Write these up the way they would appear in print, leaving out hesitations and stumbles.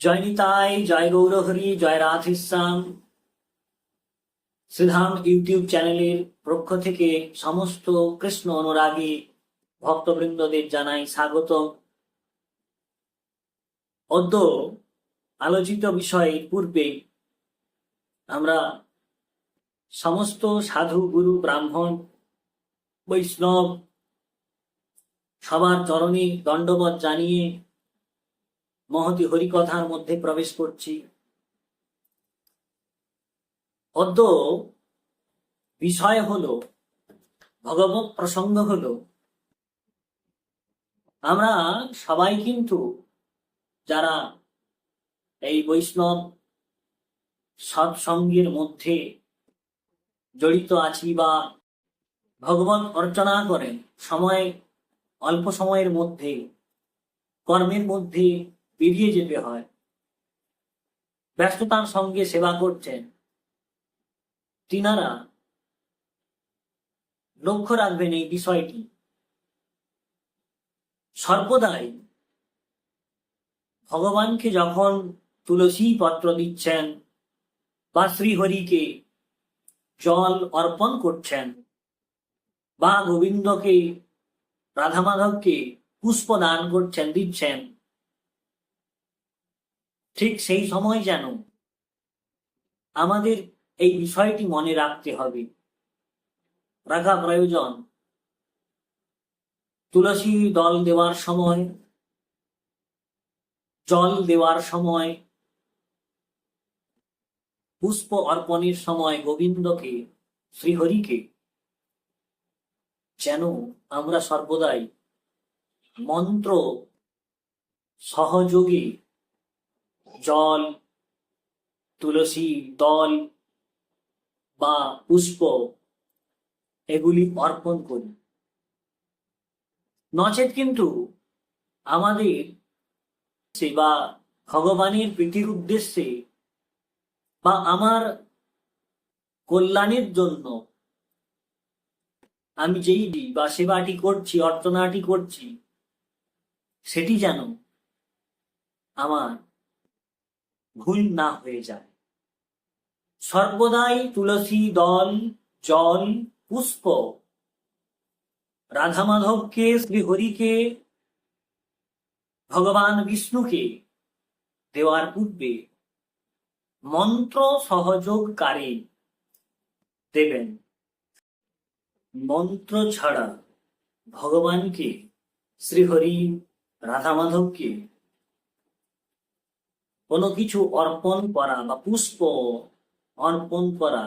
জয় নিতাই, জয় গৌরহরি, জয় Radheshyam. Sridham YouTube চ্যানেলের পক্ষ থেকে সমস্ত কৃষ্ণ অনুরাগী ভক্তবৃন্দদের জানাই স্বাগত। অদ্য আলোচিত বিষয়ের পূর্বে আমরা সমস্ত সাধু, গুরু, ব্রাহ্মণ, বৈষ্ণব সবার চরণে দণ্ডবত জানিয়ে মহতি হরিকথার মধ্যে প্রবেশ করছি। অদ্য বিষয় হলো, ভগবত প্রসঙ্গ হলো, আমরা সবাই কিন্তু যারা এই বৈষ্ণব সৎসঙ্গের মধ্যে জড়িত আছি বা ভগবত অর্চনা করেন, অল্প সময়ের মধ্যে কর্মের মধ্যে বেরিয়ে যেতে হয়, ব্যস্ততার সঙ্গে সেবা করছেন, তিনারা লক্ষ্য রাখবেন এই বিষয়টি। সর্বদাই ভগবানকে যখন তুলসী পত্র দিচ্ছেন বা শ্রীহরিকে জল অর্পণ করছেন বা গোবিন্দকে, রাধা মাধবকে পুষ্প দান করছেন, দিচ্ছেন, ঠিক সেই সময় যেন আমাদের এই বিষয়টি মনে রাখতে হবে, রাখা প্রয়োজন। তুলসী দল দেওয়ার সময়, জল দেওয়ার সময়, পুষ্প অর্পণের সময় গোবিন্দকে, শ্রীহরিকে যেন আমরা সর্বদাই মন্ত্র সহযোগে জল, তুলসী দল বা পুষ্প এগুলি অর্পণ করি। নচেত কিন্তু আমাদের বা ভগবানের প্রীতির উদ্দেশ্যে বা আমার কল্যাণের জন্য আমি যেই বা সেবাটি করছি, অর্চনাটি করছি, সেটি যেন আমার ভুল না হয়ে যায়। সর্বদাই তুলসী দল, জল, পুষ্প রাধা মাধবকে, শ্রীহরিকে, ভগবান বিষ্ণুকে দেওয়ার পূর্বে মন্ত্র সহযোগকারী দেবেন। মন্ত্র ছাড়া ভগবানকে, শ্রীহরি, রাধা মাধবকে কোনো কিছু অর্পণ করা বা পুষ্প অর্পণ করা,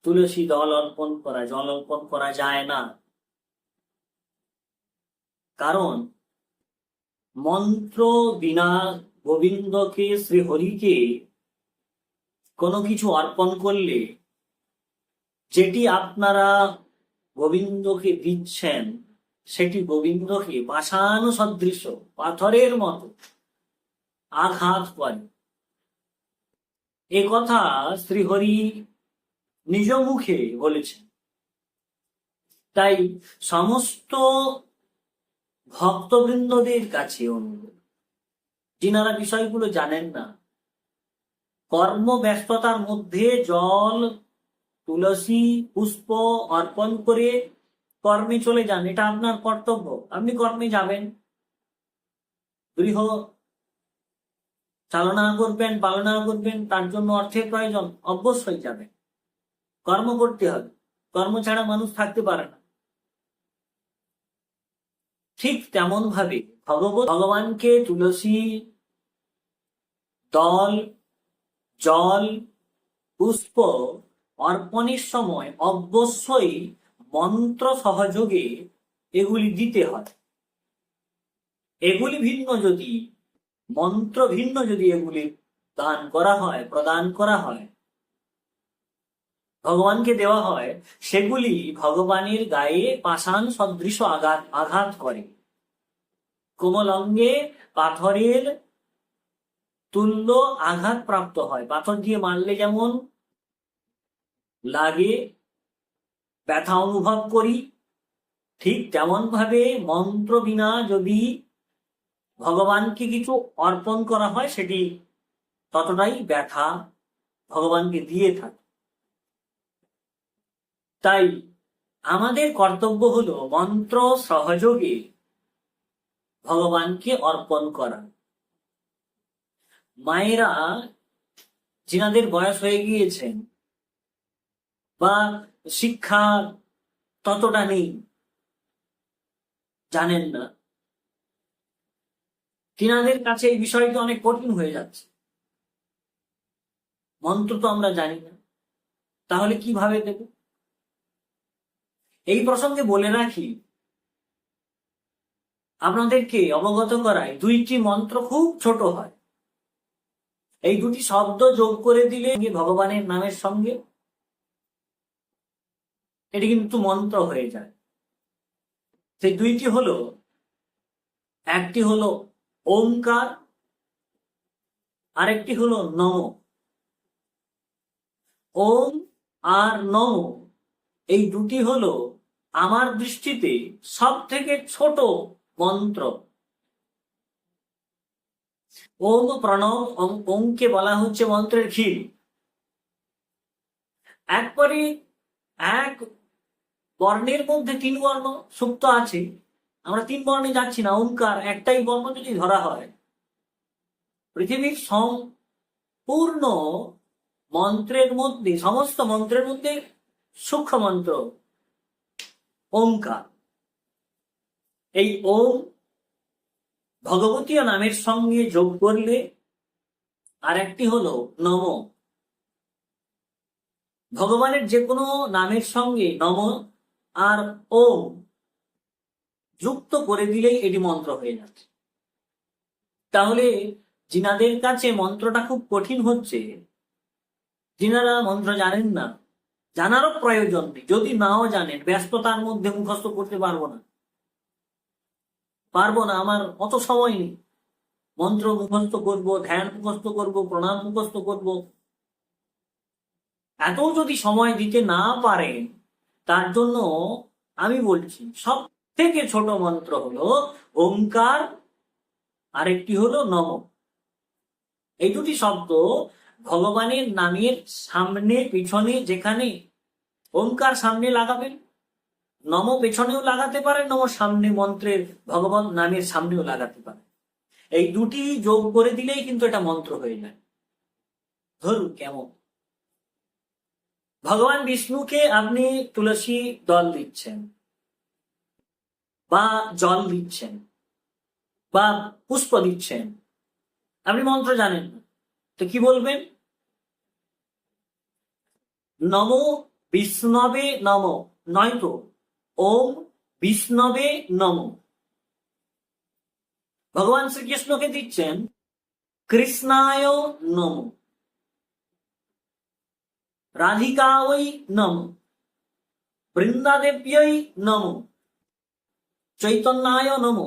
তুলসী দল অর্পণ করা, জল অর্পণ করা যায় না। কারণ মন্ত্র বিনা গোবিন্দকে, শ্রীহরিকে কোনো কিছু অর্পণ করলে যেটি আপনারা গোবিন্দকে দিচ্ছেন সেটি গোবিন্দকে পাষাণ সদৃশ, পাথরের মতো আঘাত করে। এ কথা শ্রীহরি নিজ মুখে বলেছেন। তাই সমস্ত ভক্তবৃন্দদের কাছে অনুরোধ, যিনারা বিষয়গুলো জানেন না, কর্মব্যস্ততার মধ্যে জল, তুলসী, পুষ্প অর্পণ করে কর্মে চলে যান, এটা আপনার কর্তব্য। আপনি কর্মে যাবেন, গৃহ চালনা করবেন, পালনা করবেন, তার জন্য অর্থের প্রয়োজন, অবশ্যই যাবেন, কর্ম করতে হবে। কর্ম ছাড়া মানুষ থাকতে পারে না। ঠিক তেমন ভাবে ভগবানকে তুলসী দল, জল, পুষ্প অর্পণের সময় অবশ্যই মন্ত্র সহযোগে এগুলি দিতে হয়। এগুলি ভিন্ন যদি, মন্ত্র ভিন্ন যদি এগুলি দান করা হয়, প্রদান করা হয়, ভগবানকে দেওয়া হয়, সেগুলি ভগবানের গায়ে পাষাণ সদৃশ আঘাত করে, কোমল অঙ্গে পাথরের তুল্য আঘাত প্রাপ্ত হয়। পাথর দিয়ে মারলে যেমন লাগে, ব্যথা অনুভব করি, ঠিক তেমন ভাবে মন্ত্র বিনা যদি ভগবানকে কিছু অর্পণ করা হয়, সেটি ততটাই ব্যথা ভগবানকে দিয়ে থাকে। তাই আমাদের কর্তব্য হলো মন্ত্র সহযোগে ভগবানকে অর্পণ করা। মায়েরা যিনাদের বয়স হয়ে গিয়েছেন বা শিক্ষা ততটা নেই, জানেন না, তিনাদের কাছে এই বিষয়টি অনেক কঠিন হয়ে যাচ্ছে। মন্ত্র তো আমরা জানি না, তাহলে কিভাবে দেব? এই প্রসঙ্গে বলে রাখি, আপনাদেরকে অবগত করায়, দুইটি মন্ত্র খুব ছোট হয়। এই দুটি শব্দ যোগ করে দিলে ভগবানের নামের সঙ্গে এটি কিন্তু মন্ত্র হয়ে যায়। সেই দুইটি হলো, একটি হলো ওমকার, আরেকটি হলো নম। ওম আর নম এই দুটি হলো আমার দৃষ্টিতে সব থেকে ছোট মন্ত্র। ওম প্রণব, ওমকে বলা হচ্ছে মন্ত্রের ক্ষীর। একবারে এক বর্ণের মধ্যে তিন বর্ণ সুপ্ত আছে, আমরা তিন বর্ণে যাচ্ছি না, ওমকার একটাই বর্ণ যদি ধরা হয়, পৃথিবীর সম্পূর্ণ মন্ত্রের মধ্যে, সমস্ত মন্ত্রের মধ্যে সূক্ষ্ম মন্ত্র ওমকার। এই ওম ভগবতীয় নামের সঙ্গে যোগ করলে আর একটি হলো নম। ভগবানের যে কোনো নামের সঙ্গে নম আর ওম যুক্ত করে দিলেই এটি মন্ত্র হয়ে যাচ্ছে। তাহলে যিনাদের কাছে মন্ত্রটা খুব কঠিন হচ্ছে, যিনারা মন্ত্র জানেন না, জানারও প্রয়োজন নেই। যদি নাও জানেন, ব্যস্ততার মধ্যে মুখস্থ করতে পারবো না, আমার অত সময় নেই, মন্ত্র মুখস্থ করব, ধ্যান মুখস্থ করব, প্রণাম মুখস্থ করব, এত যদি সময় দিতে না পারেন, তার জন্য আমি বলছি সব থেকে ছোট মন্ত্র হলো ওমকার, আরেকটি হলো নম। এই দুটি শব্দ ভগবানের নামের সামনে পিছনে, যেখানে ওমকার সামনে লাগাবেন, নম পেছনেও লাগাতে পারেন, নম সামনে মন্ত্রের ভগবান নামের সামনেও লাগাতে পারেন। এই দুটি যোগ করে দিলেই কিন্তু এটা মন্ত্র হয়ে যায়। ধরুন কেমন, ভগবান বিষ্ণুকে আপনি তুলসী দল দিচ্ছেন বা জল দিচ্ছেন বা পুষ্প দিচ্ছেন, আপনি মন্ত্র জানেন না, তো কি বলবেন? নম বিষ্ণবে নম, নয়তো ওম বিষ্ণবে নম। ভগবান শ্রীকৃষ্ণকে দিচ্ছেন কৃষ্ণায় নম, রাধিকায় নম, বৃন্দাদেব্যই নম, চৈতন্যায় নম।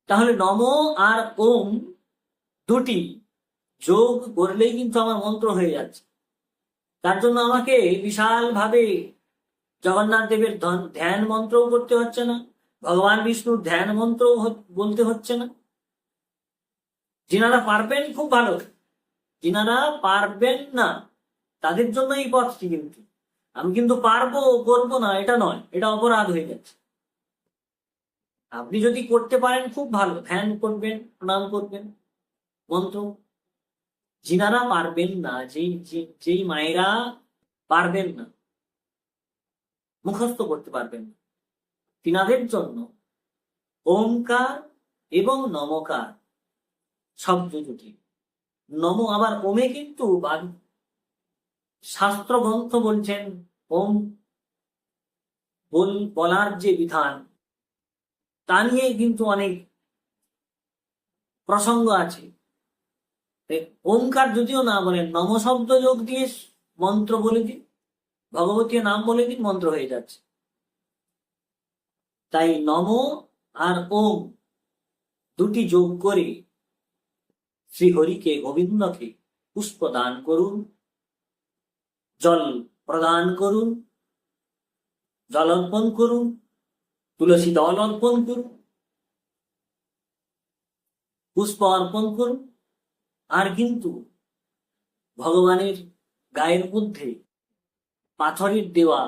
তাহলে নম আর ওম দুটি যোগ করলেই কিন্তু আমার মন্ত্র হয়ে যাচ্ছে। তার জন্য আমাকে বিশাল ভাবে জগন্নাথ দেবের ধ্যান মন্ত্রও করতে হচ্ছে না, ভগবান বিষ্ণুর ধ্যান মন্ত্র বলতে হচ্ছে না। যিনারা পারবেন খুব ভালো, যিনারা পারবেন না তাদের জন্য এই পথটি। কিন্তু আমি কিন্তু পারবো করবো না এটা নয়, এটা অপরাধ হয়ে যাচ্ছে। আপনি যদি করতে পারেন খুব ভালো, ধ্যান করবেন, প্রণাম করবেন, মন্ত্র। যিনারা পারবেন না, যেই মায়েরা পারবেন না, মুখস্থ করতে পারবেন না, তিনাদের জন্য ওমকার এবং নমকার শব্দ দুটি। নম আবার ওমে কিন্তু শাস্ত্র গ্রন্থ বলছেন ওম বলার যে বিধান, তা নিয়ে কিন্তু অনেক প্রসঙ্গ আছে। ওমকার যদিও না বলেন, নম শব্দ যোগ দিয়ে মন্ত্র বলে দিন, ভগবতীয় নাম বলে দিন, মন্ত্র হয়ে যাচ্ছে। তাই নম আর ওম দুটি যোগ করে শ্রীহরিকে, গোবিন্দকে পুষ্প দান করুন, জল প্রদান করুন, জল অর্পণ করুন, তুলসী দল অর্পণ করুন। পুষ্প অর্পণ করুন, আর কিন্তু ভগবানের গায়ের মধ্যে পাথরের দেওয়া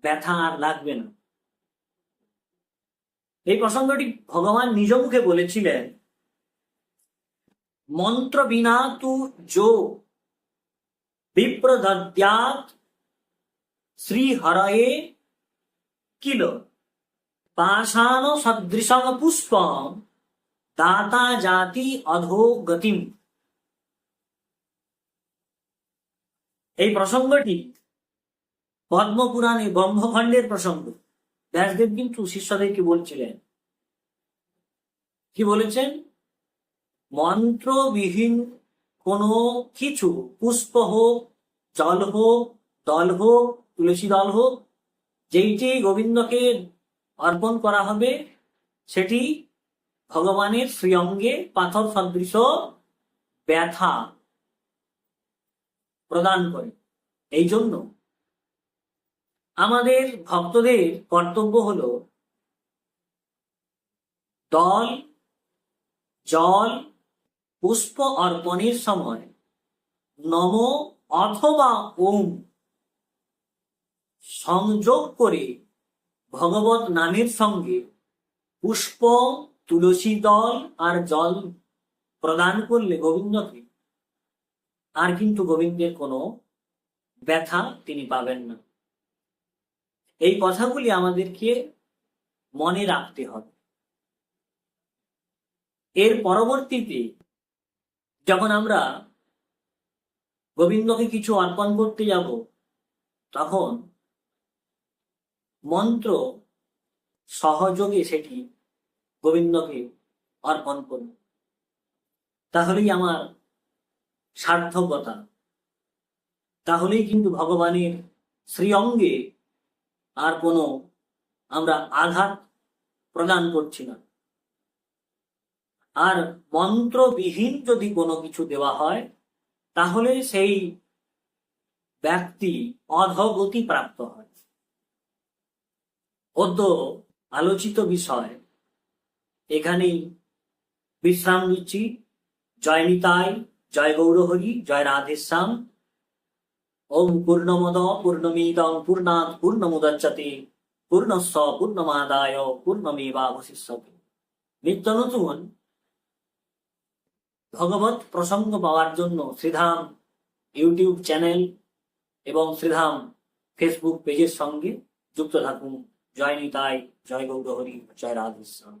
ব্যথা আর লাগবে না। এই প্রসঙ্গটি ভগবান নিজ মুখে বলেছিলেন, মন্ত্র বিনা তু যো বিপ্রদদ্যাৎ শ্রীহরয়ে কিল পাষাণ সদৃশং পুষ্পম দাতা জাতি অধোগতিম। এই প্রসঙ্গটি পদ্মপুরাণে ব্রহ্মখণ্ডের প্রসঙ্গ। ব্যাসদেব কিন্তু শিষ্যদেরকে বলছিলেন, কি বলেছেন? মন্ত্রবিহীন কোনো কিছু, পুষ্প হোক, জল হোক, দল হোক, তুলসী দল হোক, যেইটি গোবিন্দকে অর্পণ করা হবে সেটি ভগবানের শ্রীঅঙ্গে পাথর সদৃশ ব্যথা প্রদান করে। এই জন্য আমাদের ভক্তদের কর্তব্য হল দল, জল, পুষ্প অর্পণের সময় নম অথবা ওম সংযোগ করে ভগবত নামের সঙ্গে পুষ্প, তুলসী দল আর জল প্রদান করলে গোবিন্দকে আর কিন্তু গোবিন্দের কোনো ব্যথা তিনি পাবেন না। এই কথাগুলি আমাদেরকে মনে রাখতে হবে। এর পরবর্তীতে যখন আমরা গোবিন্দকে কিছু অর্পণ করতে যাব, তখন মন্ত্র সহযোগে সেটি গোবিন্দকে অর্পণ করব। তাহলেই আমার সার্থকতা, তাহলেই কিন্তু ভগবানের শ্রীঅঙ্গে আর কোনো আমরা আঘাত প্রদান করছি না। আর মন্ত্রবিহীন যদি কোনো কিছু দেওয়া হয়, তাহলে সেই ব্যক্তি অধোগতি প্রাপ্ত হয়। অদ্য আলোচিত বিষয় এখানেই বিশ্রাম নিচ্ছি। জয় নিতাই, জয় গৌরহরি, জয় রাধেশ্যাম। ওম পূর্ণমদ পূর্ণমিদং পূর্ণাৎ পূর্ণমুদচ্যতে পূর্ণস্য পূর্ণমাদায় পূর্ণমেবাবশিষ্যতে। নিত্য নতুন ভগবত প্রসঙ্গ পাওয়ার জন্য শ্রীধাম ইউটিউব চ্যানেল এবং শ্রীধাম ফেসবুক পেজের সঙ্গে যুক্ত থাকুন। জয় নিতাই, জয় গৌরহরি, জয় রাধেশ্যাম।